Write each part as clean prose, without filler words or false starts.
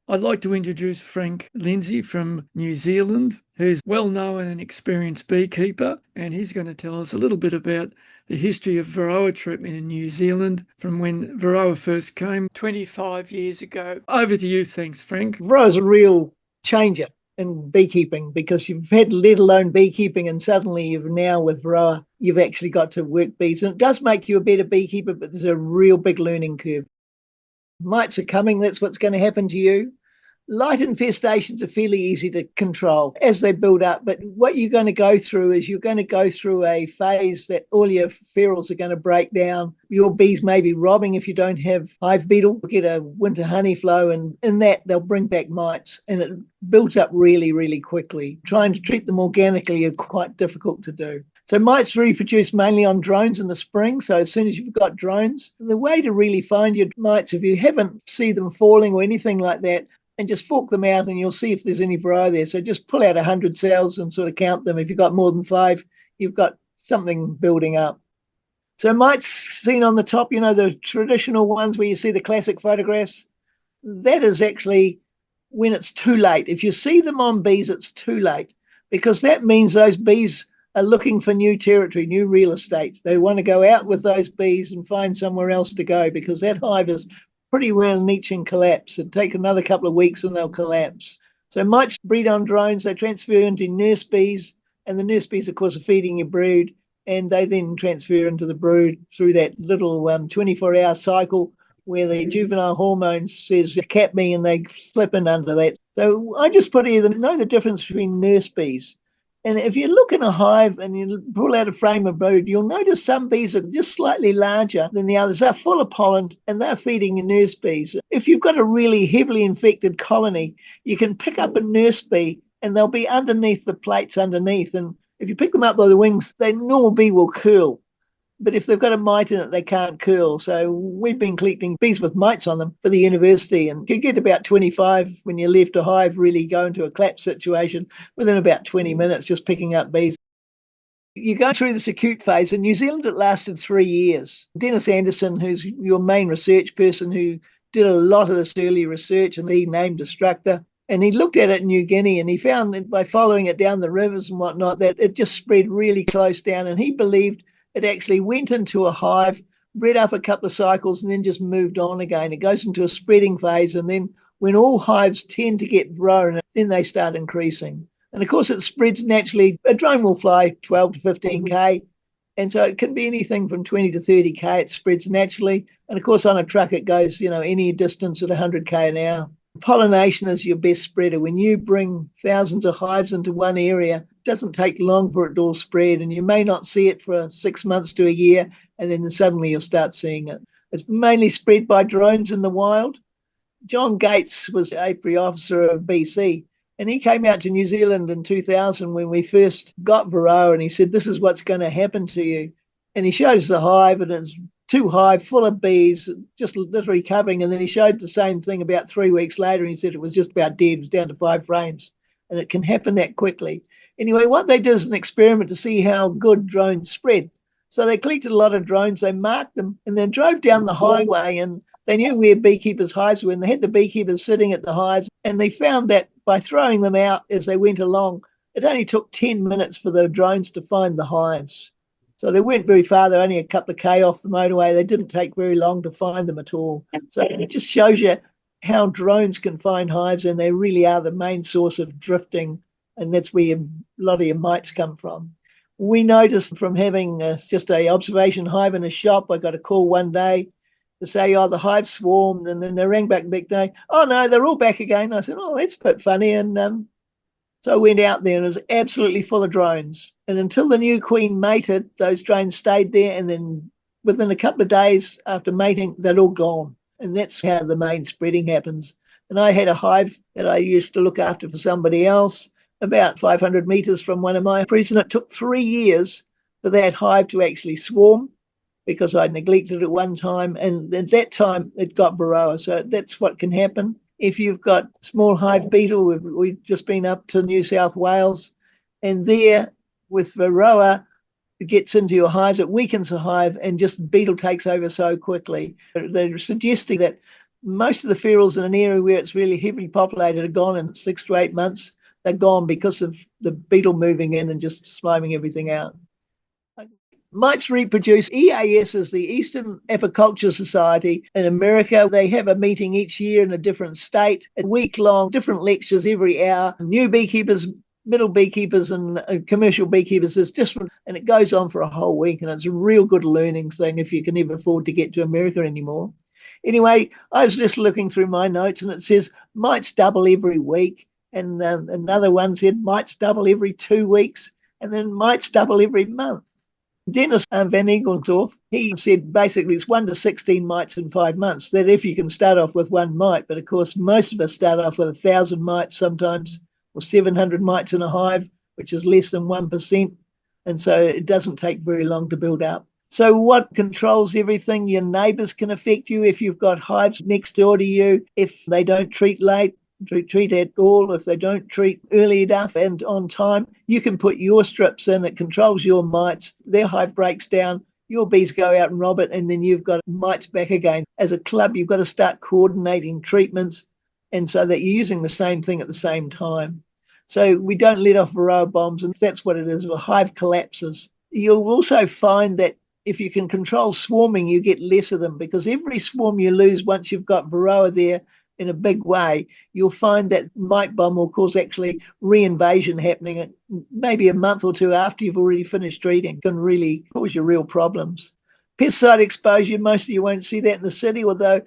I'd like to introduce Frank Lindsay from New Zealand, who's well known and experienced beekeeper, and he's going to tell us a little bit about the history of Varroa treatment in New Zealand from when Varroa first came 25 years ago. Over to you, thanks, Frank. Varroa is a real changer in beekeeping because you've had let alone beekeeping and suddenly you've now with Varroa, you've actually got to work bees. And it does make you a better beekeeper, but there's a real big learning curve. Mites are coming, that's what's going to happen to you. Light infestations are fairly easy to control as they build up, but what you're going to go through is you're going to go through a phase that all your ferals are going to break down. Your bees may be robbing if you don't have hive beetle. You'll get a winter honey flow, and in that they'll bring back mites, and it builds up really, really quickly. Trying to treat them organically is quite difficult to do. So mites reproduce mainly on drones in the spring. So as soon as you've got drones, the way to really find your mites, if you haven't seen them falling or anything like that, and just fork them out and you'll see if there's any Varroa there. So just pull out 100 cells and sort of count them. If you've got more than 5, you've got something building up. So mites seen on the top, you know, the traditional ones where you see the classic photographs, that is actually when it's too late. If you see them on bees, it's too late because that means those bees are looking for new territory, new real estate. They want to go out with those bees and find somewhere else to go because that hive is pretty well niche and collapse. It'd take another couple of weeks and they'll collapse. So mites breed on drones, they transfer into nurse bees, and the nurse bees, of course, are feeding your brood, and they then transfer into the brood through that little 24-hour cycle where the juvenile hormone says, cap me, and they slip in under that. So I just put here, know the difference between nurse bees. And if you look in a hive and you pull out a frame of brood, you'll notice some bees are just slightly larger than the others. They're full of pollen and they're feeding your nurse bees. If you've got a really heavily infected colony, you can pick up a nurse bee and they'll be underneath the plates underneath. And if you pick them up by the wings, the normal bee will curl. But if they've got a mite in it, they can't curl. So we've been collecting bees with mites on them for the university, and you get about 25 when you left a hive really go into a collapse situation within about 20 minutes just picking up bees. You go through this acute phase. In New Zealand, it lasted 3 years. Dennis Anderson, who's your main research person who did a lot of this early research, and he named Destructor, and he looked at it in New Guinea, and he found that by following it down the rivers and whatnot, that it just spread really close down, and he believed it actually went into a hive, bred up a couple of cycles, and then just moved on again. It goes into a spreading phase, and then when all hives tend to get grown, then they start increasing. And of course, it spreads naturally. A drone will fly 12 to 15K, and so it can be anything from 20 to 30K. It spreads naturally. And of course, on a truck, it goes, any distance at 100K an hour. Pollination is your best spreader. When you bring thousands of hives into one area, it doesn't take long for it to all spread, and you may not see it for 6 months to a year, and then suddenly you'll start seeing it. It's mainly spread by drones in the wild. John Gates was the apiary officer of BC, and he came out to New Zealand in 2000 when we first got Varroa, and he said, this is what's going to happen to you. And he showed us the hive, and it's 2 hive full of bees, just literally covering. And then he showed the same thing about 3 weeks later. And he said it was just about dead. It was down to 5 frames. And it can happen that quickly. Anyway, what they did is an experiment to see how good drones spread. So they collected a lot of drones, they marked them, and then drove down the highway. And they knew where beekeepers' hives were. And they had the beekeepers sitting at the hives. And they found that by throwing them out as they went along, it only took 10 minutes for the drones to find the hives. So they weren't very far. They're only a couple of K off the motorway. They didn't take very long to find them at all. So it just shows you how drones can find hives, and they really are the main source of drifting, and that's where a lot of your mites come from. We noticed from having just a observation hive in a shop, I got a call one day to say, the hive swarmed, and then they rang back the next day, oh, no, they're all back again. I said, oh, that's a bit funny, and so I went out there and it was absolutely full of drones. And until the new queen mated, those drones stayed there. And then within a couple of days after mating, they're all gone. And that's how the main spreading happens. And I had a hive that I used to look after for somebody else about 500 meters from one of my pre's. And it took 3 years for that hive to actually swarm because I neglected it one time. And at that time, it got Varroa. So that's what can happen. If you've got small hive beetle, we've just been up to New South Wales, and there with Varroa, it gets into your hives, it weakens the hive, and just beetle takes over so quickly. They're suggesting that most of the ferals in an area where it's really heavily populated are gone in 6 to 8 months. They're gone because of the beetle moving in and just sliming everything out. Mites reproduce. EAS is the Eastern Apicultural Society in America. They have a meeting each year in a different state, a week long, different lectures every hour. New beekeepers, middle beekeepers, and commercial beekeepers. It's just, and it goes on for a whole week, and it's a real good learning thing if you can ever afford to get to America anymore. Anyway, I was just looking through my notes, and it says mites double every week, and another one said mites double every 2 weeks, and then mites double every month. Dennis van Egelsdorf, he said basically it's 1 to 16 mites in 5 months, that if you can start off with one mite, but of course most of us start off with 1,000 mites sometimes, or 700 mites in a hive, which is less than 1%, and so it doesn't take very long to build up. So what controls everything? Your neighbours can affect you if you've got hives next door to you, if they don't treat late, treat at all. If they don't treat early enough and on time, you can put your strips in. It controls your mites. Their hive breaks down. Your bees go out and rob it, and then you've got mites back again. As a club, you've got to start coordinating treatments, and so that you're using the same thing at the same time. So we don't let off Varroa bombs, and that's what it is. The hive collapses. You'll also find that if you can control swarming, you get less of them, because every swarm you lose once you've got Varroa there in a big way, you'll find that mite bomb will cause actually reinvasion happening maybe a month or two after you've already finished treating. It can really cause you real problems. Pesticide exposure, most of you won't see that in the city, although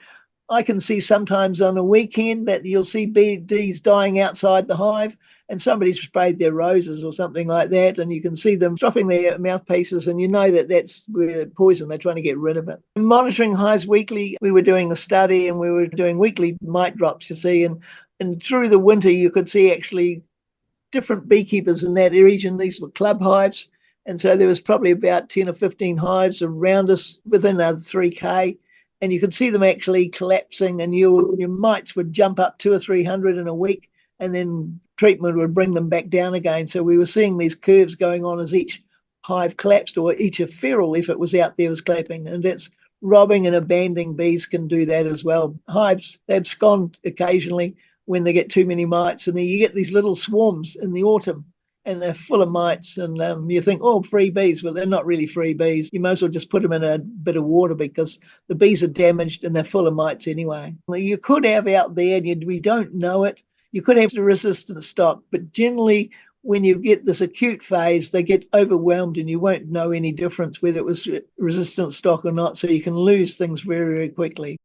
I can see sometimes on a weekend that you'll see bees dying outside the hive, and somebody's sprayed their roses or something like that, and you can see them dropping their mouthpieces, and you know that that's where poison, they're trying to get rid of it. Monitoring hives weekly, we were doing a study and we were doing weekly mite drops, you see, and through the winter you could see actually different beekeepers in that region. These were club hives, and so there was probably about 10 or 15 hives around us within a 3K, and you could see them actually collapsing, and your mites would jump up 200 or 300 in a week, and then treatment would bring them back down again. So we were seeing these curves going on as each hive collapsed, or each feral, if it was out there, was collapsing. And that's robbing and abandoning bees can do that as well. Hives, they abscond occasionally when they get too many mites, and then you get these little swarms in the autumn, and they're full of mites, and you think, oh, free bees. Well, they're not really free bees. You might as well just put them in a bit of water, because the bees are damaged and they're full of mites anyway. You could have out there, and we don't know it, you could have the resistant stock, but generally when you get this acute phase, they get overwhelmed and you won't know any difference whether it was resistant stock or not, so you can lose things very, very quickly.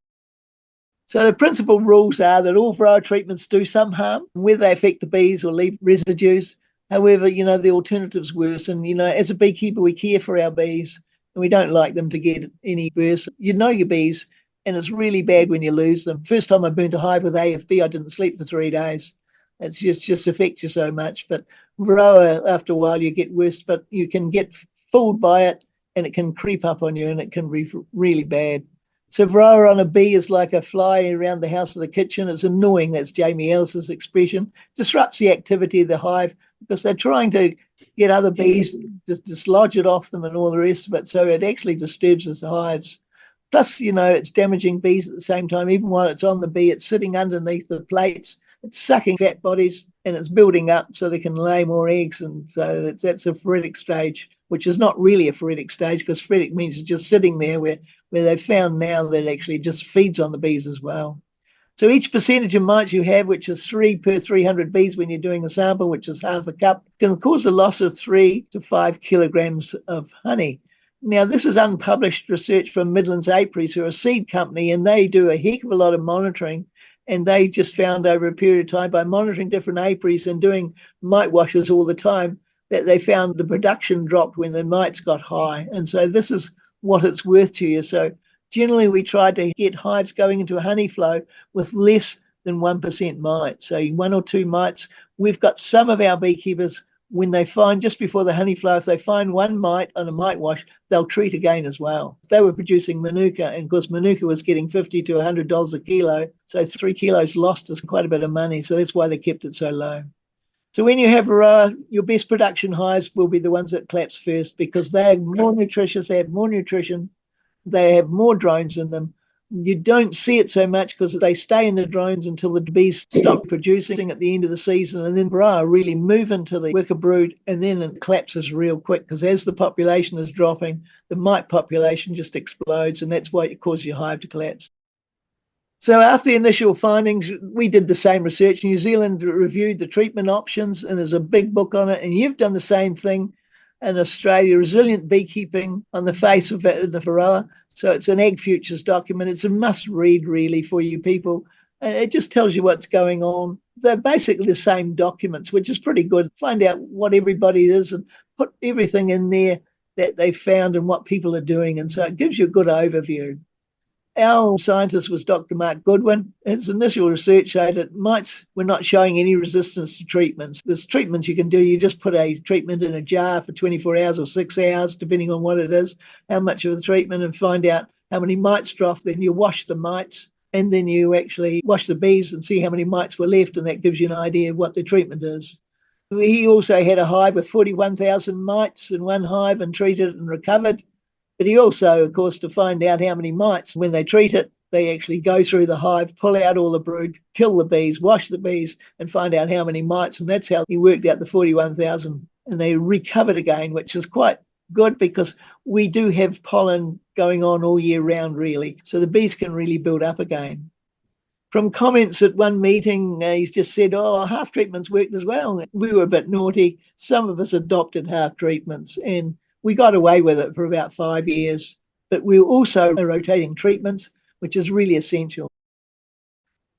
So the principal rules are that all Varroa treatments do some harm, whether they affect the bees or leave residues. However, the alternative's worse, and, as a beekeeper, we care for our bees, and we don't like them to get any worse. You know your bees, and it's really bad when you lose them. First time I burnt a hive with AFB, I didn't sleep for 3 days. It's just affects you so much. But Varroa, after a while, you get worse, but you can get fooled by it, and it can creep up on you, and it can be really bad. So Varroa on a bee is like a fly around the house or the kitchen. It's annoying. That's Jamie Ellis's expression. Disrupts the activity of the hive, because they're trying to get other bees, just dislodge it off them and all the rest of it. So it actually disturbs the hives. Plus, it's damaging bees at the same time. Even while it's on the bee, it's sitting underneath the plates. It's sucking fat bodies, and it's building up so they can lay more eggs. And so that's a phoretic stage, which is not really a phoretic stage, because phoretic means it's just sitting there where they've found now that it actually just feeds on the bees as well. So each percentage of mites you have, which is 3 per 300 bees when you're doing a sample, which is half a cup, can cause a loss of 3 to 5 kilograms of honey. Now, this is unpublished research from Midlands Apiaries, who are a seed company, and they do a heck of a lot of monitoring. And they just found over a period of time, by monitoring different apiaries and doing mite washes all the time, that they found the production dropped when the mites got high. And so this is what it's worth to you. So generally, we try to get hives going into a honey flow with less than 1% mites. So 1 or 2 mites. We've got some of our beekeepers, when they find, just before the honey flow, if they find 1 mite on a mite wash, they'll treat again as well. They were producing Manuka, and of course Manuka was getting $50 to $100 a kilo. So 3 kilos lost us quite a bit of money. So that's why they kept it so low. So when you have Varroa, your best production hives will be the ones that collapse first, because they are more nutritious, they have more nutrition, they have more drones in them, You don't see it so much because they stay in the drones until the bees stop producing at the end of the season, and then Varroa really move into the worker brood, and then it collapses real quick because as the population is dropping, the mite population just explodes, and that's why it causes your hive to collapse. So after the initial findings, we did the same research. New Zealand reviewed the treatment options, and there's a big book on it, and you've done the same thing in Australia, Resilient Beekeeping on the Face of the Varroa. So it's an Ag Futures document. It's a must read, really, for you people. And it just tells you what's going on. They're basically the same documents, which is pretty good. Find out what everybody is and put everything in there that they found and what people are doing. And so it gives you a good overview. Our scientist was Dr. Mark Goodwin. His initial research showed that mites were not showing any resistance to treatments. There's treatments you can do. You just put a treatment in a jar for 24 hours or 6 hours, depending on what it is, how much of the treatment, and find out how many mites drop. Then you wash the mites, and then you actually wash the bees and see how many mites were left, and that gives you an idea of what the treatment is. He also had a hive with 41,000 mites in one hive and treated and recovered. But he also, of course, to find out how many mites, when they treat it, they actually go through the hive, pull out all the brood, kill the bees, wash the bees, and find out how many mites. And that's how he worked out the 41,000. And they recovered again, which is quite good because we do have pollen going on all year round, really. So the bees can really build up again. From comments at one meeting, he's just said, half treatments worked as well. We were a bit naughty. Some of us adopted half treatments, and we got away with it for about 5 years, but we were also rotating treatments, which is really essential.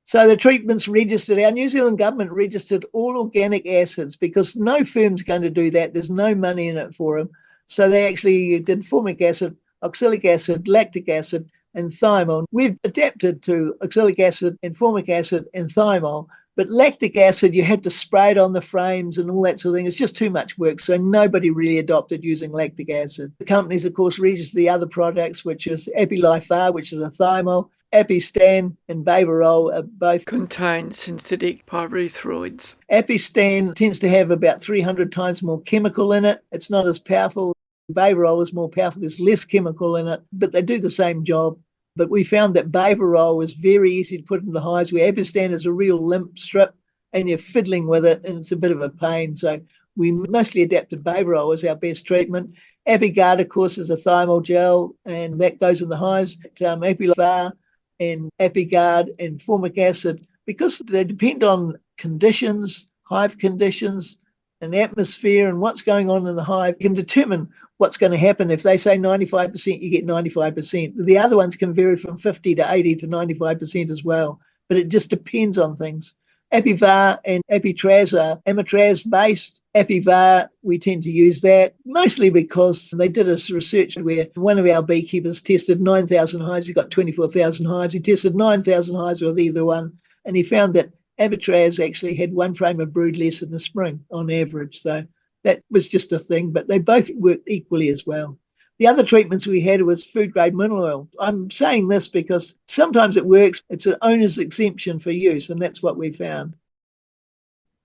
So the treatments registered, our New Zealand government registered all organic acids because no firm's going to do that. There's no money in it for them. So they actually did formic acid, oxalic acid, lactic acid, and thymol. We've adapted to oxalic acid and formic acid and thymol, but lactic acid, you had to spray it on the frames and all that sort of thing. It's just too much work, so nobody really adopted using lactic acid. The companies, of course, register the other products, which is ApiLife Var, which is a thymol. Apistan and Bayvarol are both contain synthetic pyrethroids. Apistan tends to have about 300 times more chemical in it. It's not as powerful. Bayvarol is more powerful. There's less chemical in it, but they do the same job. But we found that Bayvarol was very easy to put in the hives, where Apistan is a real limp strip and you're fiddling with it and it's a bit of a pain. So we mostly adapted Bayvarol as our best treatment. ApiGuard, of course, is a thymol gel, and that goes in the hives. ApiLife Var and ApiGuard and formic acid, because they depend on conditions, hive conditions, and atmosphere and what's going on in the hive, can determine what's going to happen. If they say 95%, you get 95%. The other ones can vary from 50 to 80 to 95% as well, but it just depends on things. Apivar and Apitraz are Amitraz based. Apivar, we tend to use that mostly because they did a research where one of our beekeepers tested 9,000 hives. He got 24,000 hives. He tested 9,000 hives with either one, and he found that Amitraz actually had one frame of brood less in the spring on average. So that was just a thing, but they both worked equally as well. The other treatments we had was food-grade mineral oil. I'm saying this because sometimes it works. It's an owner's exemption for use, and that's what we found.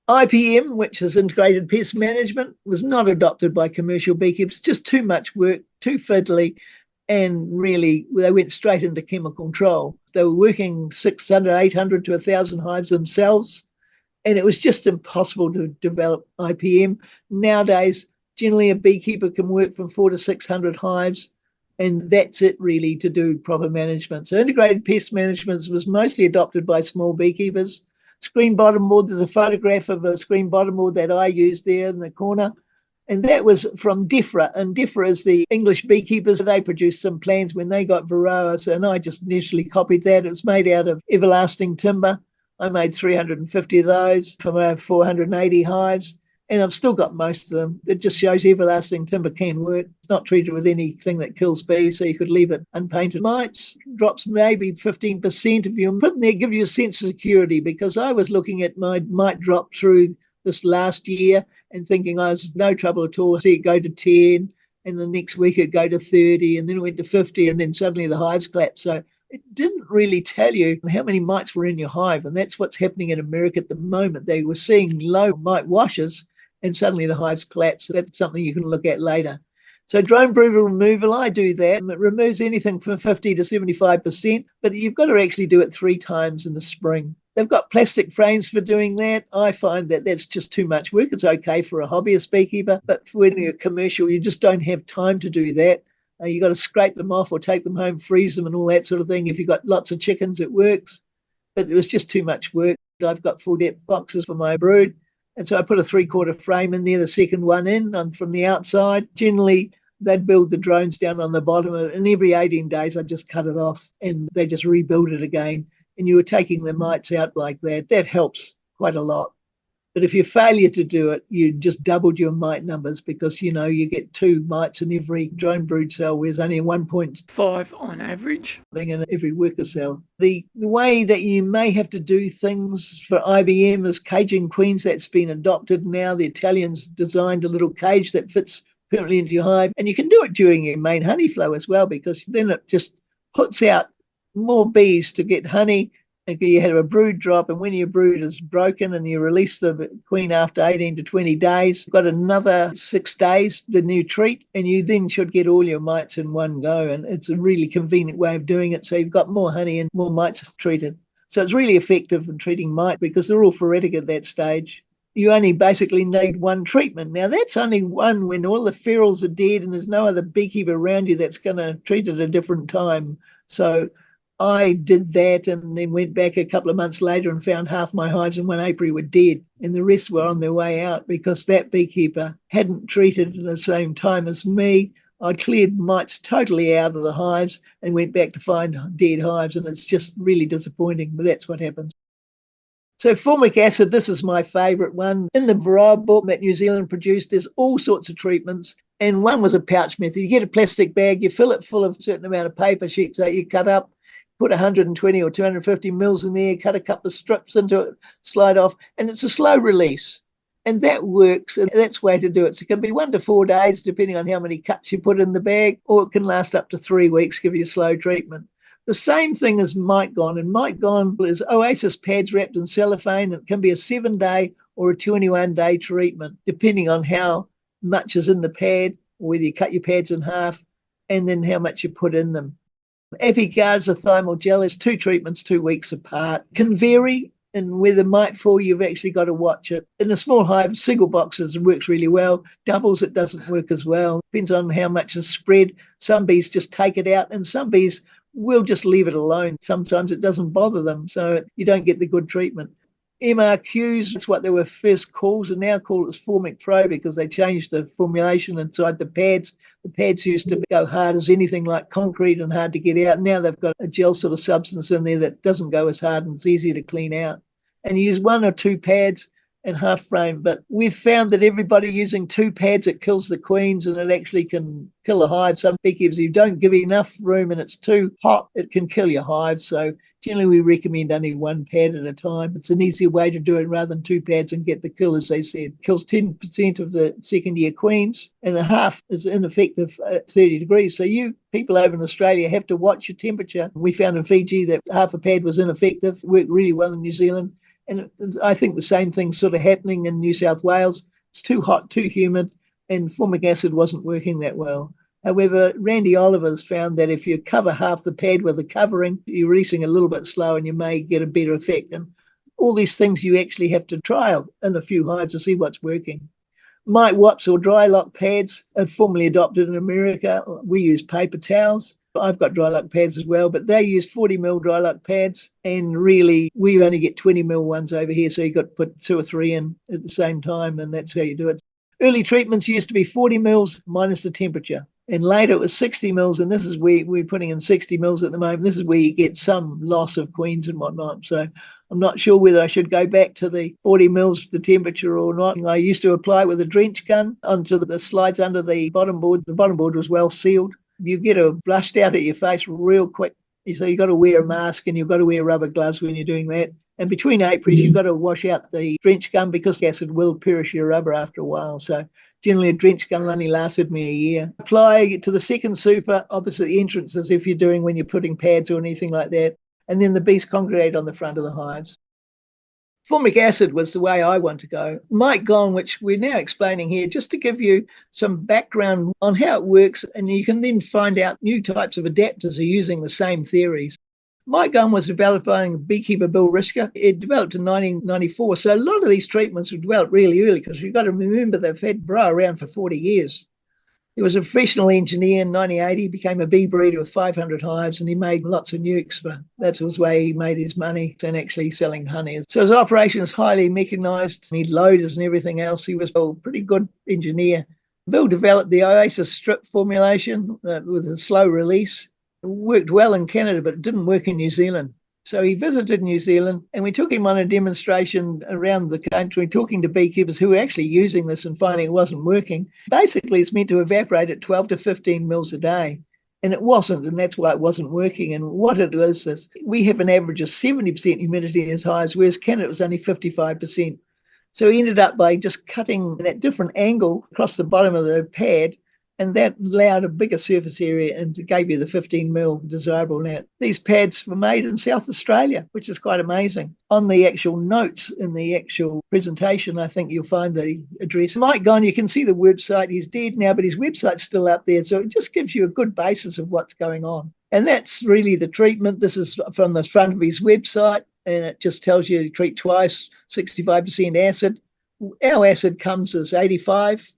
IPM, which is integrated pest management, was not adopted by commercial beekeepers. Just too much work, too fiddly, and really they went straight into chemical control. They were working 600, 800 to 1,000 hives themselves, and it was just impossible to develop IPM. Nowadays, generally a beekeeper can work from 400 to 600 hives, and that's it really to do proper management. So integrated pest management was mostly adopted by small beekeepers. Screen bottom board, there's a photograph of a screen bottom board that I used there in the corner. And that was from DEFRA, and DEFRA is the English beekeepers. They produced some plans when they got Varroa, and I just initially copied that. It's made out of everlasting timber. I made 350 of those from our 480 hives, and I've still got most of them. It just shows everlasting timber can work. It's not treated with anything that kills bees, so you could leave it unpainted. Mites drops maybe 15% if you put in there, give you a sense of security, because I was looking at my mite drop through this last year and thinking I was no trouble at all. I see it go to 10, and the next week it go to 30, and then it went to 50, and then suddenly the hives collapsed. So it didn't really tell you how many mites were in your hive, and that's what's happening in America at the moment. They were seeing low mite washes, and suddenly the hives collapse. So that's something you can look at later. So drone brood removal, I do that. It removes anything from 50 to 75%, but you've got to actually do it 3 times in the spring. They've got plastic frames for doing that. I find that that's just too much work. It's okay for a hobbyist beekeeper, but when you're commercial, you just don't have time to do that. You've got to scrape them off or take them home, freeze them and all that sort of thing. If you've got lots of chickens, it works, but it was just too much work. I've got full depth boxes for my brood. And so I put a 3/4 frame in there, the second one in from the outside. Generally, they'd build the drones down on the bottom, and every 18 days I'd just cut it off and they just rebuild it again. And you were taking the mites out like that. That helps quite a lot. But if you failure to do it, you just doubled your mite numbers because, you get 2 mites in every drone brood cell, whereas only 1.5 on average in every worker cell. The way that you may have to do things for IBM is caging queens. That's been adopted now. The Italians designed a little cage that fits permanently into your hive. And you can do it during your main honey flow as well, because then it just puts out more bees to get honey. If you have a brood drop, and when your brood is broken and you release the queen after 18 to 20 days, you've got another 6 days, the new treat, and you then should get all your mites in one go. And it's a really convenient way of doing it. So you've got more honey and more mites treated. So it's really effective in treating mite because they're all phoretic at that stage. You only basically need 1 treatment. Now, that's only one when all the ferals are dead and there's no other beekeeper around you that's going to treat at a different time. So I did that and then went back a couple of months later and found half my hives in 1 apiary were dead and the rest were on their way out because that beekeeper hadn't treated at the same time as me. I cleared mites totally out of the hives and went back to find dead hives, and it's just really disappointing, but that's what happens. So formic acid, this is my favourite one. In the Varroa book that New Zealand produced, there's all sorts of treatments. And one was a pouch method. You get a plastic bag, you fill it full of a certain amount of paper sheets that you cut up, put 120 or 250 mils in there, cut a couple of strips into it, slide off, and it's a slow release. And that works, and that's the way to do it. So it can be 1 to 4 days, depending on how many cuts you put in the bag, or it can last up to 3 weeks, give you a slow treatment. The same thing as Mite Gone, and Mite Gone is Oasis pads wrapped in cellophane. It can be a 7-day or a 21-day treatment, depending on how much is in the pad, or whether you cut your pads in half, and then how much you put in them. ApiGuard's a thymal gel. It's 2 treatments, 2 weeks apart. Can vary, and where the mite fall, you've actually got to watch it. In a small hive, single boxes, it works really well. Doubles, it doesn't work as well. Depends on how much is spread. Some bees just take it out, and some bees will just leave it alone. Sometimes it doesn't bother them, so you don't get the good treatment. MRQs, that's what they were first called, and now called as Formic Pro because they changed the formulation inside the pads. The pads used to go hard as anything like concrete and hard to get out. Now they've got a gel sort of substance in there that doesn't go as hard and it's easier to clean out. And you use 1 or 2 pads and half frame, but we've found that everybody using 2 pads, it kills the queens and it actually can kill a hive. Some beekeepers, if you don't give enough room and it's too hot, it can kill your hive. So generally we recommend only 1 pad at a time. It's an easier way to do it rather than 2 pads and get the kill, as they said. Kills 10% of the second year queens, and a half is ineffective at 30 degrees. So you people over in Australia have to watch your temperature. We found in Fiji that half a pad was ineffective, worked really well in New Zealand. And I think the same thing's sort of happening in New South Wales. It's too hot, too humid, and formic acid wasn't working that well. However, Randy Oliver's found that if you cover half the pad with a covering, you're releasing a little bit slow and you may get a better effect. And all these things you actually have to trial in a few hives to see what's working. Mite wipes or dry lock pads are formally adopted in America. We use paper towels. I've got dry lock pads as well, but they use 40 mil dry lock pads, and really we only get 20 mil ones over here, so you've got to put 2 or 3 in at the same time, and that's how you do it. Early treatments used to be 40 mils minus the temperature, and later it was 60 mils, and this is where we're putting in 60 mils at the moment. This is where you get some loss of queens and whatnot, so I'm not sure whether I should go back to the 40 mils the temperature or not. I used to apply with a drench gun onto the slides under the bottom board. The bottom board was well sealed. You get a blushed out at your face real quick. So you've got to wear a mask and you've got to wear rubber gloves when you're doing that. And between apiaries, you've got to wash out the drench gun because acid will perish your rubber after a while. So generally a drench gun only lasted me a year. Apply to the second super, opposite the entrances if you're doing when you're putting pads or anything like that. And then the bees congregate on the front of the hives. Formic acid was the way I want to go. Mite Gone, which we're now explaining here, just to give you some background on how it works, and you can then find out new types of adapters are using the same theories. Mite Gone was developed by beekeeper Bill Risker. It developed in 1994. So a lot of these treatments were developed really early, because you've got to remember they've had Varroa around for 40 years. He was a professional engineer in 1980, became a bee breeder with 500 hives, and he made lots of nukes. That's his way he made his money, and actually selling honey. So his operation is highly mechanized. He had loaders and everything else. He was a pretty good engineer. Bill developed the Oasis strip formulation with a slow release. It worked well in Canada, but it didn't work in New Zealand. So he visited New Zealand, and we took him on a demonstration around the country, talking to beekeepers who were actually using this and finding it wasn't working. Basically, it's meant to evaporate at 12 to 15 mils a day, and it wasn't, and that's why it wasn't working. And what it is we have an average of 70% humidity in his hives, whereas Canada was only 55%. So he ended up by just cutting at different angle across the bottom of the pad, and that allowed a bigger surface area and gave you the 15 mil desirable net. These pads were made in South Australia, which is quite amazing. On the actual notes in the actual presentation, I think you'll find the address. Mite Gone, you can see the website. He's dead now, but his website's still up there. So it just gives you a good basis of what's going on. And that's really the treatment. This is from the front of his website, and it just tells you to treat twice, 65% acid. Our acid comes as 85%.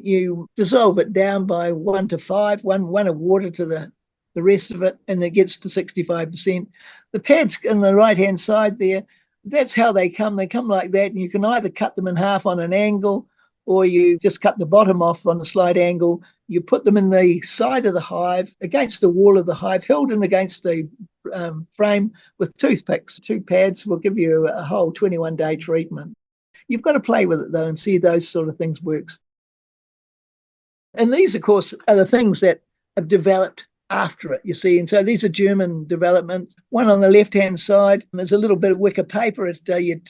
You dissolve it down by 1 to 5, one of water to the rest of it, and it gets to 65%. The pads on the right-hand side there, that's how they come. They come like that, and you can either cut them in half on an angle, or you just cut the bottom off on a slight angle. You put them in the side of the hive, against the wall of the hive, held in against the frame with toothpicks. 2 pads will give you a whole 21-day treatment. You've got to play with it, though, and see those sort of things works. And these, of course, are the things that have developed after it, you see. And so these are German developments. One on the left-hand side is a little bit of wicker paper. You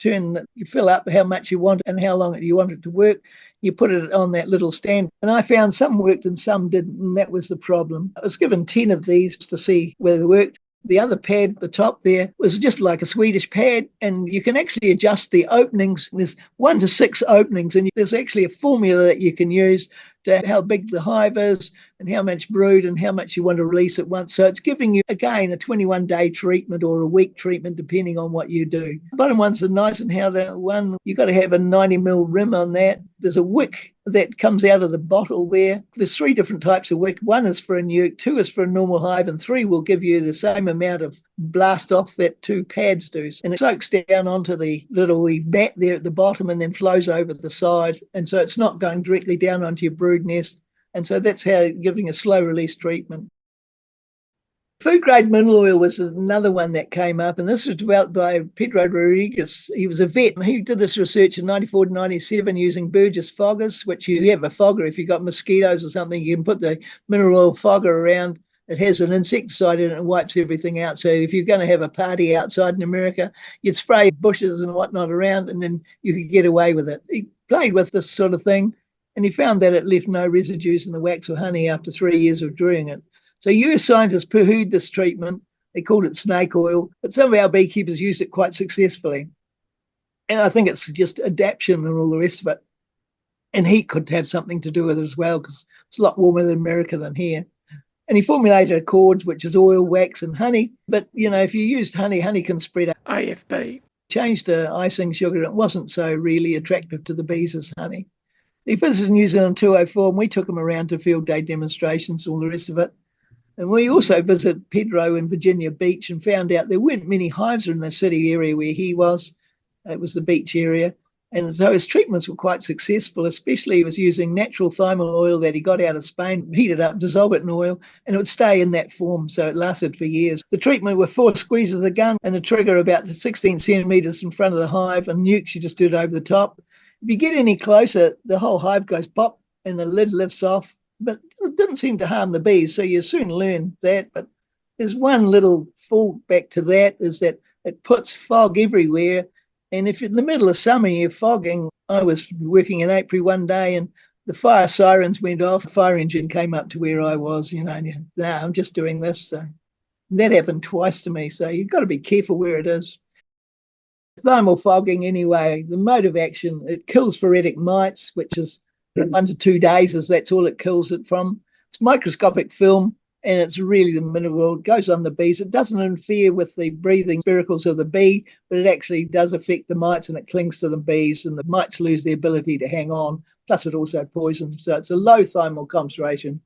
fill up how much you want and how long you want it to work. You put it on that little stand. And I found some worked and some didn't, and that was the problem. I was given 10 of these to see whether they worked. The other pad at the top there was just like a Swedish pad, and you can actually adjust the openings. There's 1 to 6 openings, and there's actually a formula that you can use to how big the hive is and how much brood and how much you want to release at once. So it's giving you, again, a 21-day treatment or a week treatment, depending on what you do. The bottom ones are nice, and how that one, you've got to have a 90 mil rim on that. There's a wick that comes out of the bottle there. There's 3 different types of wick. 1 is for a nuke, 2 is for a normal hive, and 3 will give you the same amount of blast off that 2 pads do. And it soaks down onto the little mat there at the bottom and then flows over the side. And so it's not going directly down onto your brood nest. And so that's how giving a slow release treatment. Food grade mineral oil was another one that came up, and this was developed by Pedro Rodriguez. He was a vet. He did this research in 94 to 97 using Burgess Foggers, which you have a fogger. If you've got mosquitoes or something, you can put the mineral oil fogger around. It has an insecticide in it and wipes everything out. So if you're going to have a party outside in America, you'd spray bushes and whatnot around, and then you could get away with it. He played with this sort of thing, and he found that it left no residues in the wax or honey after 3 years of doing it. So US scientists poo-hooed this treatment. They called it snake oil, but some of our beekeepers used it quite successfully. And I think it's just adaptation and all the rest of it. And heat could have something to do with it as well, because it's a lot warmer in America than here. And he formulated accords, which is oil, wax, and honey. But, you know, if you used honey, honey can spread up. AFB. Changed to icing sugar. It wasn't so really attractive to the bees as honey. He visited New Zealand 204, and we took him around to field day demonstrations, all the rest of it. And we also visited Pedro in Virginia Beach and found out there weren't many hives in the city area where he was. It was the beach area. And so his treatments were quite successful, especially he was using natural thymal oil that he got out of Spain, heat it up, dissolve it in oil, and it would stay in that form. So it lasted for years. The treatment were 4 squeezes of the gun and the trigger about 16 centimetres in front of the hive, and nukes, you just do it over the top. If you get any closer, the whole hive goes pop and the lid lifts off. But it didn't seem to harm the bees, so you soon learn that. But there's one little fallback to that, is that it puts fog everywhere. And if in the middle of summer you're fogging, I was working in April one day and the fire sirens went off, the fire engine came up to where I was, you know, and I'm just doing this. So that happened twice to me, so you've got to be careful where it is. Thermal fogging, anyway, the mode of action, it kills phoretic mites, which is 1 to 2 days, as that's all it kills it from. It's microscopic film, and it's really the mineral. It goes on the bees. It doesn't interfere with the breathing spiracles of the bee, but it actually does affect the mites, and it clings to the bees, and the mites lose the ability to hang on. Plus, it also poisons. So it's a low thymal concentration,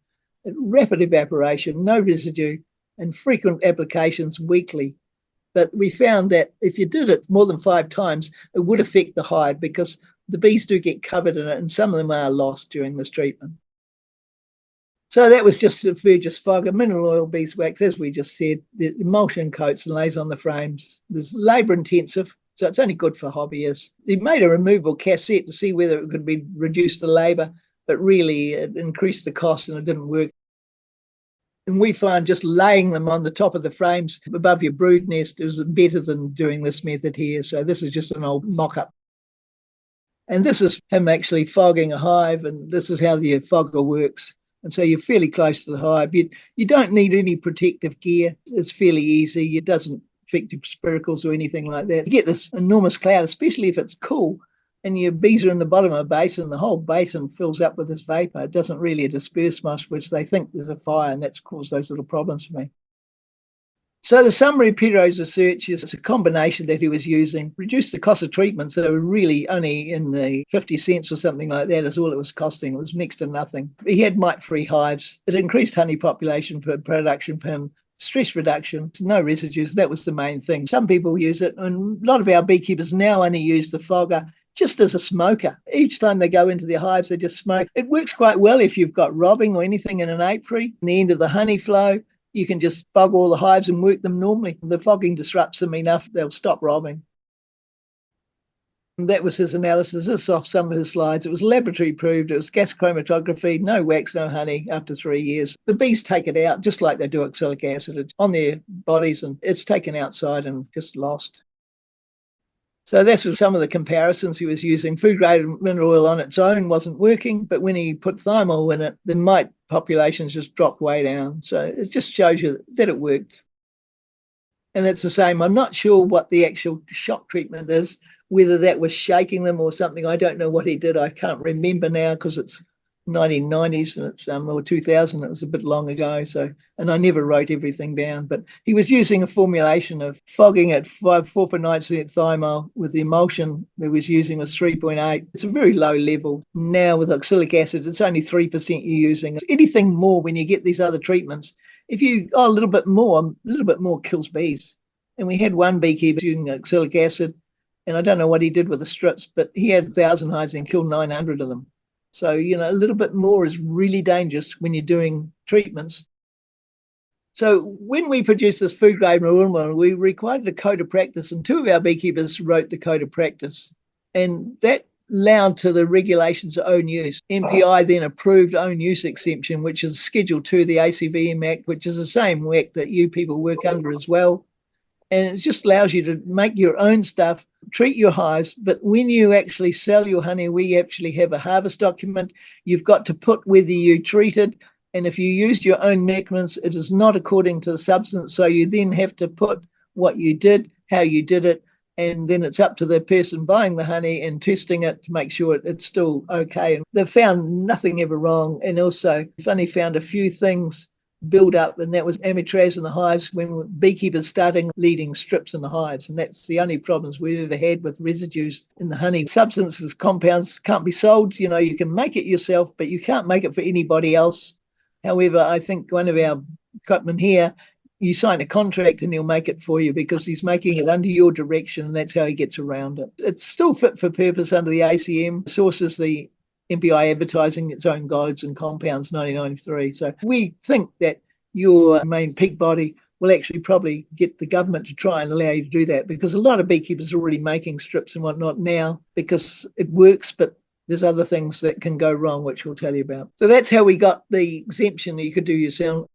rapid evaporation, no residue, and frequent applications weekly. But we found that if you did it more than 5 times, it would affect the hive because the bees do get covered in it, and some of them are lost during this treatment. So that was just Burgess Fogger, mineral oil beeswax, as we just said. The emulsion coats and lays on the frames. It's labour intensive, so it's only good for hobbyists. He made a removable cassette to see whether it could be reduce the labour, but really it increased the cost and it didn't work. And we find just laying them on the top of the frames above your brood nest is better than doing this method here. So this is just an old mock-up. And this is him actually fogging a hive, and this is how the fogger works. And so you're fairly close to the hive. You don't need any protective gear. It's fairly easy. It doesn't affect your spiracles or anything like that. You get this enormous cloud, especially if it's cool, and your bees are in the bottom of a basin, the whole basin fills up with this vapor. It doesn't really disperse much, which they think there's a fire, and that's caused those little problems for me. So the summary of Pedro's research is a combination that he was using, reduced the cost of treatments that were really only in the 50 cents or something like that is all it was costing. It was next to nothing. He had mite-free hives. It increased honey population for production for him, stress reduction, no residues. That was the main thing. Some people use it, and a lot of our beekeepers now only use the fogger just as a smoker. Each time they go into their hives, they just smoke. It works quite well if you've got robbing or anything in an apiary. In the end of the honey flow, you can just fog all the hives and work them normally. The fogging disrupts them enough, they'll stop robbing. And that was his analysis. This is off some of his slides. It was laboratory proved. It was gas chromatography, no wax, no honey after 3 years. The bees take it out just like they do oxalic acid on their bodies, and it's taken outside and just lost. So that's some of the comparisons he was using. Food-grade mineral oil on its own wasn't working, but when he put thymol in it, the mite populations just dropped way down. So it just shows you that it worked. And it's the same. I'm not sure what the actual shock treatment is, whether that was shaking them or something. I don't know what he did. I can't remember now because it's 1990s and it's or 2000. It was a bit long ago. So, and I never wrote everything down. But he was using a formulation of fogging at 4 for 9% thymol with the emulsion he was using was 3.8. It's a very low level. Now with oxalic acid, it's only 3% you're using. Anything more when you get these other treatments, if you a little bit more kills bees. And we had one beekeeper using oxalic acid, and I don't know what he did with the strips, but he had 1,000 hives and killed 900 of them. So, a little bit more is really dangerous when you're doing treatments. So when we produced this food-grade mineral, we required a code of practice, and 2 of our beekeepers wrote the code of practice. And that allowed to the regulations of own use. MPI then approved Own Use Exemption, which is Schedule 2 of the ACVM Act, which is the same act that you people work under as well. And it just allows you to make your own stuff, treat your hives. But when you actually sell your honey, we actually have a harvest document. You've got to put whether you treated, and if you used your own measurements, it is not according to the substance. So you then have to put what you did, how you did it, and then it's up to the person buying the honey and testing it to make sure it's still okay. And they've found nothing ever wrong. And also, they've only found a few things build up, and that was Amitraz in the hives when beekeepers starting leading strips in the hives, and that's the only problems we've ever had with residues in the honey. Substances, compounds can't be sold. You can make it yourself, but you can't make it for anybody else. However, I think one of our cutmen here, you sign a contract and he'll make it for you because he's making it under your direction, and that's how he gets around it. It's still fit for purpose under the ACM. Sources the MPI advertising its own guides and compounds 1993. So we think that your main peak body will actually probably get the government to try and allow you to do that, because a lot of beekeepers are already making strips and whatnot now because it works, but there's other things that can go wrong, which we'll tell you about. So that's how we got the exemption that you could do yourself.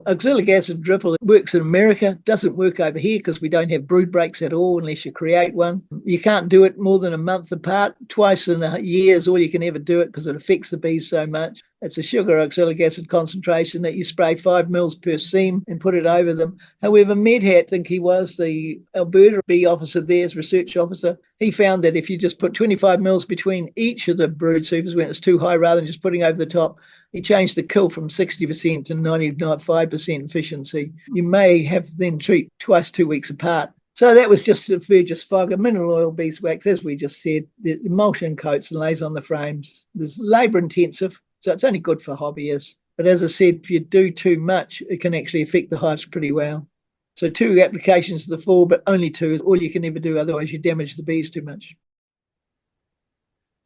Oxalic acid dripple works in America, doesn't work over here because we don't have brood breaks at all unless you create one. You can't do it more than a month apart. Twice in a year is all you can ever do it because it affects the bees so much. It's a sugar oxalic acid concentration that you spray 5 mils per seam and put it over them. However, Medhat, I think he was the Alberta bee officer there, research officer, he found that if you just put 25 mils between each of the brood supers when it's too high, rather than just putting over the top, he changed the kill from 60% to 95% efficiency. You may have then treat twice 2 weeks apart. So that was just a Burgess Fogger, mineral oil beeswax, as we just said. The emulsion coats and lays on the frames. It's labour intensive, so it's only good for hobbyists. But as I said, if you do too much, it can actually affect the hives pretty well. So 2 applications of the 4, but only 2 is all you can ever do, otherwise you damage the bees too much.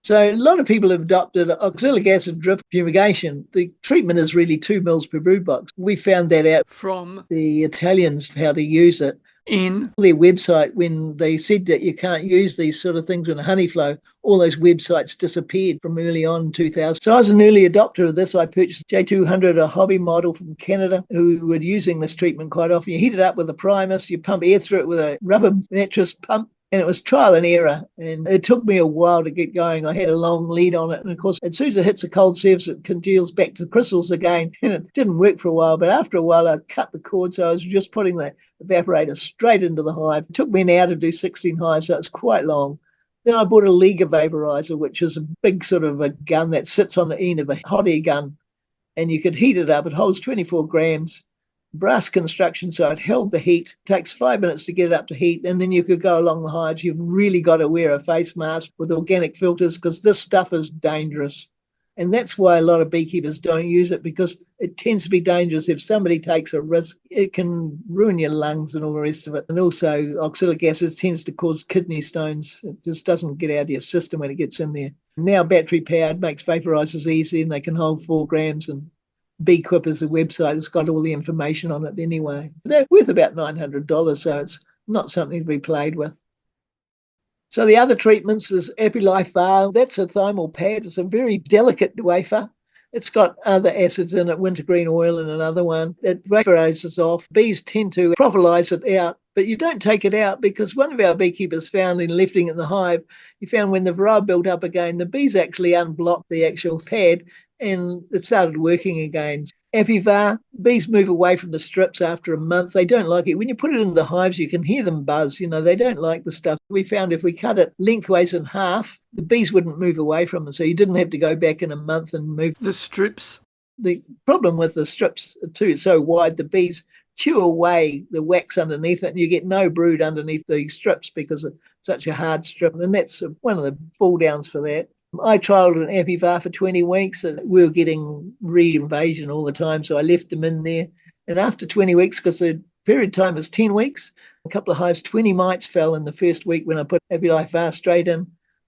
So a lot of people have adopted oxalic acid drip fumigation. The treatment is really 2 mils per brood box. We found that out from the Italians, how to use it. In their website, when they said that you can't use these sort of things in a honey flow, all those websites disappeared from early on in 2000. So I was an early adopter of this. I purchased J200, a hobby model from Canada, who were using this treatment quite often. You heat it up with a Primus, you pump air through it with a rubber mattress pump, and it was trial and error. And it took me a while to get going. I had a long lead on it. And of course, as soon as it hits a cold surface, it congeals back to crystals again. And it didn't work for a while. But after a while, I cut the cord. So I was just putting the evaporator straight into the hive. It took me an hour to do 16 hives. So it was quite long. Then I bought a Liga vaporizer, which is a big sort of a gun that sits on the end of a hot air gun. And you could heat it up. It holds 24 grams. Brass construction, so it held the heat. It takes 5 minutes to get it up to heat, and then you could go along the hives. You've really got to wear a face mask with organic filters because this stuff is dangerous. And that's why a lot of beekeepers don't use it, because it tends to be dangerous. If somebody takes a risk, it can ruin your lungs and all the rest of it. And also, oxalic acid tends to cause kidney stones. It just doesn't get out of your system when it gets in there. Now battery powered makes vaporizers easy, and they can hold 4 grams, and Beekeepers is a website. It's got all the information on it anyway. They're worth about $900, so it's not something to be played with. So the other treatments is ApiLife Var. That's a thymal pad. It's a very delicate wafer. It's got other acids in it, wintergreen oil and another one. It vaporizes off. Bees tend to propolize it out, but you don't take it out, because one of our beekeepers found in lifting it in the hive, he found when the Varroa built up again, the bees actually unblocked the actual pad and it started working again. Apivar, bees move away from the strips after a month. They don't like it. When you put it into the hives, you can hear them buzz. They don't like the stuff. We found if we cut it lengthways in half, the bees wouldn't move away from it. So you didn't have to go back in a month and move the strips. The problem with the strips, too, it's so wide, the bees chew away the wax underneath it, and you get no brood underneath the strips because of such a hard strip. And that's one of the fall downs for that. I trialled an Apivar for 20 weeks and we were getting re-invasion all the time, so I left them in there. And after 20 weeks, because the period time is 10 weeks, a couple of hives, 20 mites fell in the first week when I put ApiLife Var straight in.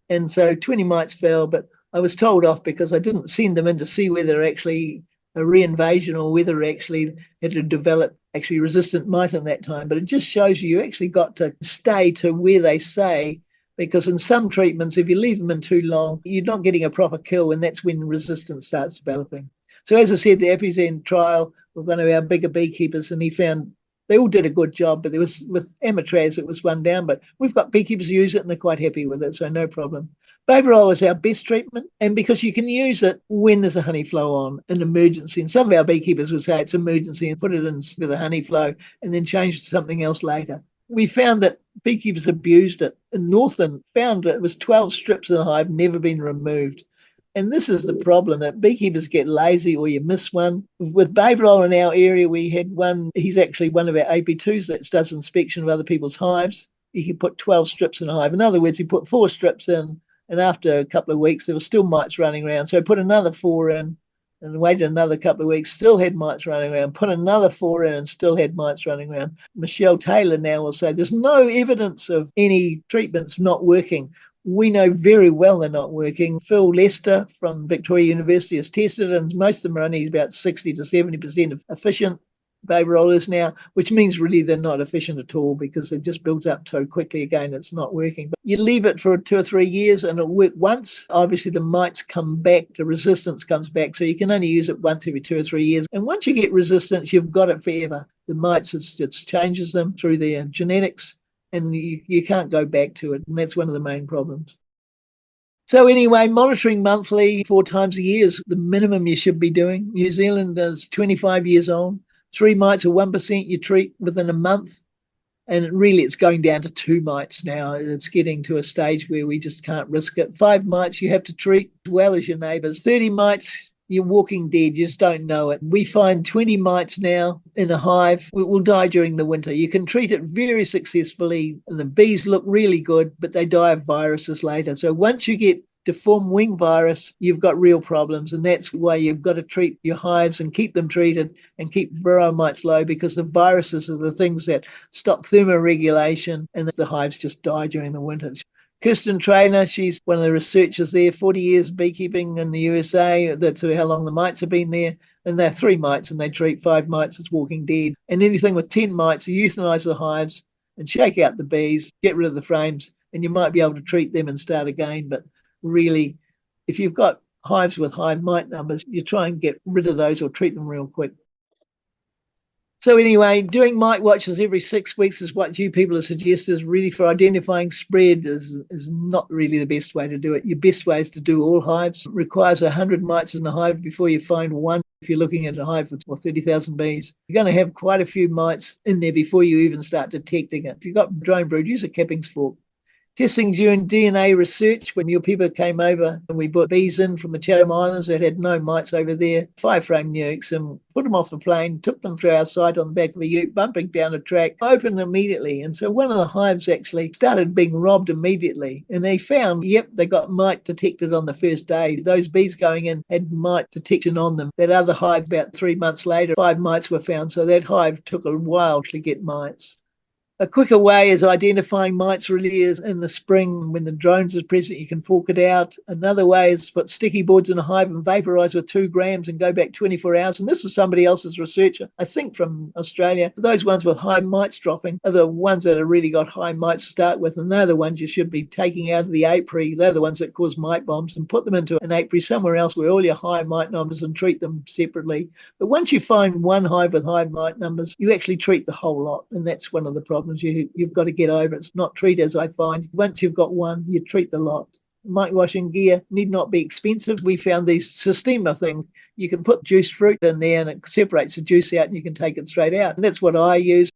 And so 20 mites fell, but I was told off because I didn't send them in to see whether actually a re-invasion or whether actually it had developed actually resistant mite in that time. But it just shows you actually got to stay to where they say, because in some treatments, if you leave them in too long, you're not getting a proper kill, and that's when resistance starts developing. So as I said, the Apistan trial with one of our bigger beekeepers, and he found they all did a good job, but there was with Amitraz, it was one down, but we've got beekeepers who use it and they're quite happy with it, so no problem. Bayvarol is our best treatment, and because you can use it when there's a honey flow on, an emergency, and some of our beekeepers would say it's emergency and put it in with a honey flow and then change to something else later. We found that beekeepers abused it. In Northern, found it was 12 strips in the hive, never been removed. And this is the problem, that beekeepers get lazy or you miss one. With Bayvarol in our area, we had one, he's actually one of our AP2s that does inspection of other people's hives. He could put 12 strips in a hive. In other words, he put 4 strips in, and after a couple of weeks, there were still mites running around. So he put another 4 in, and waited another couple of weeks, still had mites running around, put another 4 in and still had mites running around. Michelle Taylor now will say there's no evidence of any treatments not working. We know very well they're not working. Phil Lester from Victoria University has tested it, and most of them are only about 60 to 70% efficient. Bayvarol is now, which means really they're not efficient at all because they've just built up so quickly again, it's not working. But you leave it for 2 or 3 years and it'll work once. Obviously the mites come back, the resistance comes back, so you can only use it once every 2 or 3 years. And once you get resistance, you've got it forever. The mites, it changes them through their genetics, and you can't go back to it, and that's one of the main problems. So anyway, monitoring monthly 4 times a year is the minimum you should be doing. New Zealand is 25 years old. 3 mites or 1% you treat within a month. And really, it's going down to 2 mites now. It's getting to a stage where we just can't risk it. 5 mites you have to treat as well as your neighbours. 30 mites, you're walking dead. You just don't know it. We find 20 mites now in a hive will die during the winter. You can treat it very successfully, and the bees look really good, but they die of viruses later. So once you get deformed wing virus, you've got real problems, and that's why you've got to treat your hives and keep them treated and keep Varroa mites low, because the viruses are the things that stop thermoregulation, and the hives just die during the winter. Kirsten Trainer, she's one of the researchers there, 40 years beekeeping in the USA. That's how long the mites have been there. And they're 3 mites, and they treat 5 mites as walking dead. And anything with 10 mites, you euthanize the hives and shake out the bees, get rid of the frames, and you might be able to treat them and start again. But really, if you've got hives with high mite numbers, you try and get rid of those or treat them real quick. So anyway, doing mite watches every 6 weeks is what you people have suggested. Really, for identifying spread is not really the best way to do it. Your best way is to do all hives. It requires 100 mites in the hive before you find one. If you're looking at a hive with 30,000 bees, you're going to have quite a few mites in there before you even start detecting it. If you've got drone brood, use a Kipping's fork. Testing during DNA research, when your people came over and we brought bees in from the Chatham Islands that had no mites over there, 5-frame nukes, and put them off the plane, took them to our site on the back of a ute, bumping down a track, opened immediately. And so one of the hives actually started being robbed immediately. And they found, they got mite detected on the first day. Those bees going in had mite detection on them. That other hive, about 3 months later, 5 mites were found. So that hive took a while to get mites. A quicker way is identifying mites really is in the spring when the drones is present, you can fork it out. Another way is put sticky boards in a hive and vaporize with 2 grams and go back 24 hours. And this is somebody else's research, I think from Australia. Those ones with high mites dropping are the ones that have really got high mites to start with. And they're the ones you should be taking out of the apiary. They're the ones that cause mite bombs, and put them into an apiary somewhere else where all your high mite numbers and treat them separately. But once you find one hive with high mite numbers, you actually treat the whole lot. And that's one of the problems you've got to get over. It's not treat, as I find. Once you've got one, you treat the lot. Mite washing gear need not be expensive. We found these Systema things. You can put juice fruit in there and it separates the juice out and you can take it straight out. And that's what I use.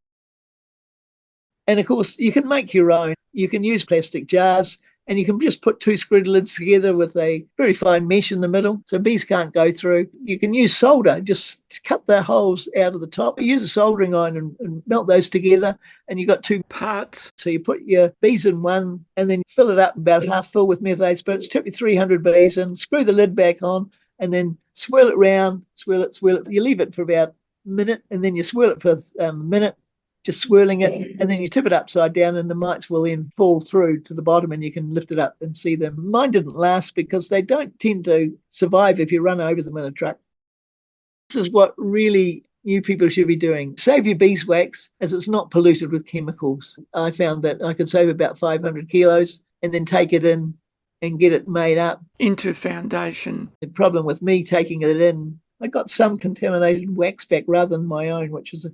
And of course, you can make your own. You can use plastic jars, and you can just put 2 screw lids together with a very fine mesh in the middle so bees can't go through. You can use solder, just cut the holes out of the top. Use a soldering iron and melt those together, and you've got 2 parts. So you put your bees in one and then fill it up about half full with methylated spirits, tip your 300 bees in, screw the lid back on, and then swirl it round, swirl it. You leave it for about a minute, and then you swirl it for a minute, just swirling it, and then you tip it upside down and the mites will then fall through to the bottom and you can lift it up and see them. Mine didn't last because they don't tend to survive if you run over them in a truck. This is what really you people should be doing. Save your beeswax, as it's not polluted with chemicals. I found that I could save about 500 kilos and then take it in and get it made up into foundation. The problem with me taking it in, I got some contaminated wax back rather than my own, which is a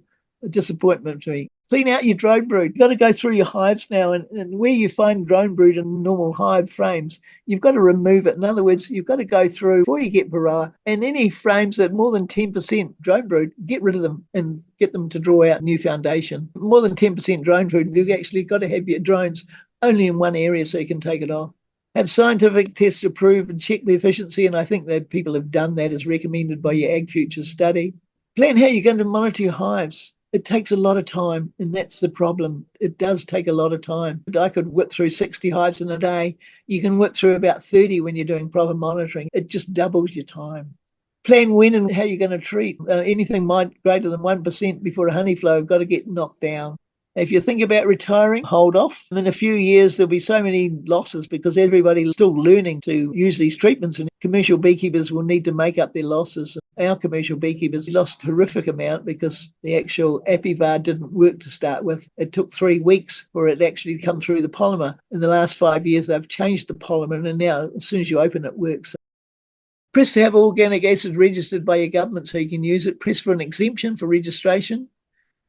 disappointment to me. Clean out your drone brood. You've got to go through your hives now, and where you find drone brood in normal hive frames, you've got to remove it. In other words, you've got to go through before you get Varroa, and any frames that more than 10% drone brood, get rid of them and get them to draw out new foundation. More than 10% drone brood, you've actually got to have your drones only in one area so you can take it off. Have scientific tests approved and check the efficiency, and I think that people have done that as recommended by your Ag Futures study. Plan how you're going to monitor your hives. It takes a lot of time, and that's the problem. It does take a lot of time. I could whip through 60 hives in a day. You can whip through about 30 when you're doing proper monitoring. It just doubles your time. Plan when and how you're going to treat. Anything greater than 1% before a honey flow have got to get knocked down. If you think about retiring, hold off. In a few years, there'll be so many losses because everybody's still learning to use these treatments, and commercial beekeepers will need to make up their losses. Our commercial beekeepers lost a horrific amount because the actual Apivar didn't work to start with. It took 3 weeks for it actually to come through the polymer. In the last 5 years, they've changed the polymer, and now as soon as you open it, it works. Press to have organic acid registered by your government so you can use it. Press for an exemption for registration.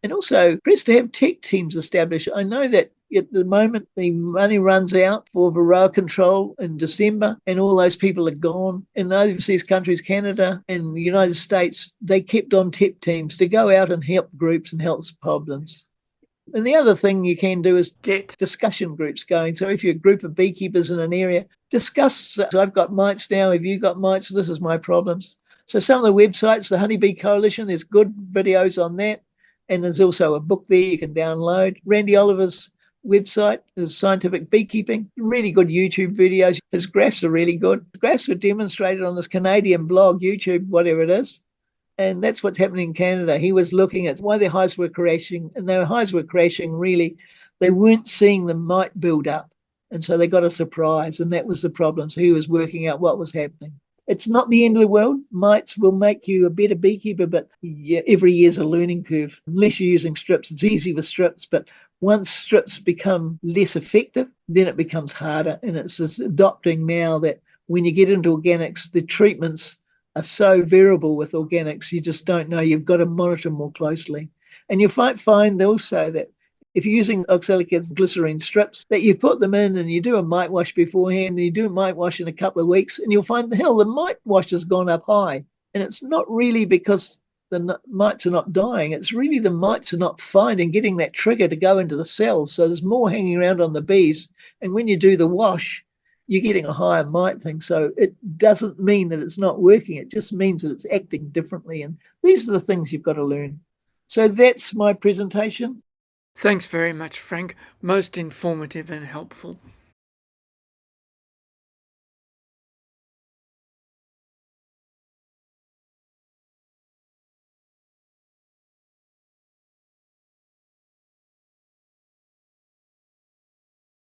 And also, press to have tech teams established. I know that At the moment, the money runs out for Varroa control in December, and all those people are gone. In overseas countries, Canada and the United States, they kept on tip teams to go out and help groups and help problems. And the other thing you can do is get discussion groups going. So if you're a group of beekeepers in an area, discuss, so I've got mites now, have you got mites? This is my problems. So some of the websites, the Honeybee Coalition, there's good videos on that. And there's also a book there you can download. Randy Oliver's website is Scientific Beekeeping. Really good YouTube videos. His graphs are really good. The graphs were demonstrated on this Canadian blog, YouTube, whatever it is. And that's what's happening in Canada. He was looking at why their hives were crashing, and their hives were crashing really. They weren't seeing the mite build up. And so they got a surprise, and that was the problem. So he was working out what was happening. It's not the end of the world. Mites will make you a better beekeeper, but every year's a learning curve. Unless you're using strips, it's easy with strips, but once strips become less effective, then it becomes harder. And it's adopting now that when you get into organics, the treatments are so variable with organics, you just don't know. You've got to monitor more closely. And you might find also that if you're using oxalic acid glycerine strips, that you put them in and you do a mite wash beforehand, and you do a mite wash in a couple of weeks, and you'll find the mite wash has gone up high. And it's not really because the mites are not dying. It's really the mites are not finding, getting that trigger to go into the cells. So there's more hanging around on the bees. And when you do the wash, you're getting a higher mite thing. So it doesn't mean that it's not working. It just means that it's acting differently. And these are the things you've got to learn. So that's my presentation. Thanks very much, Frank. Most informative and helpful.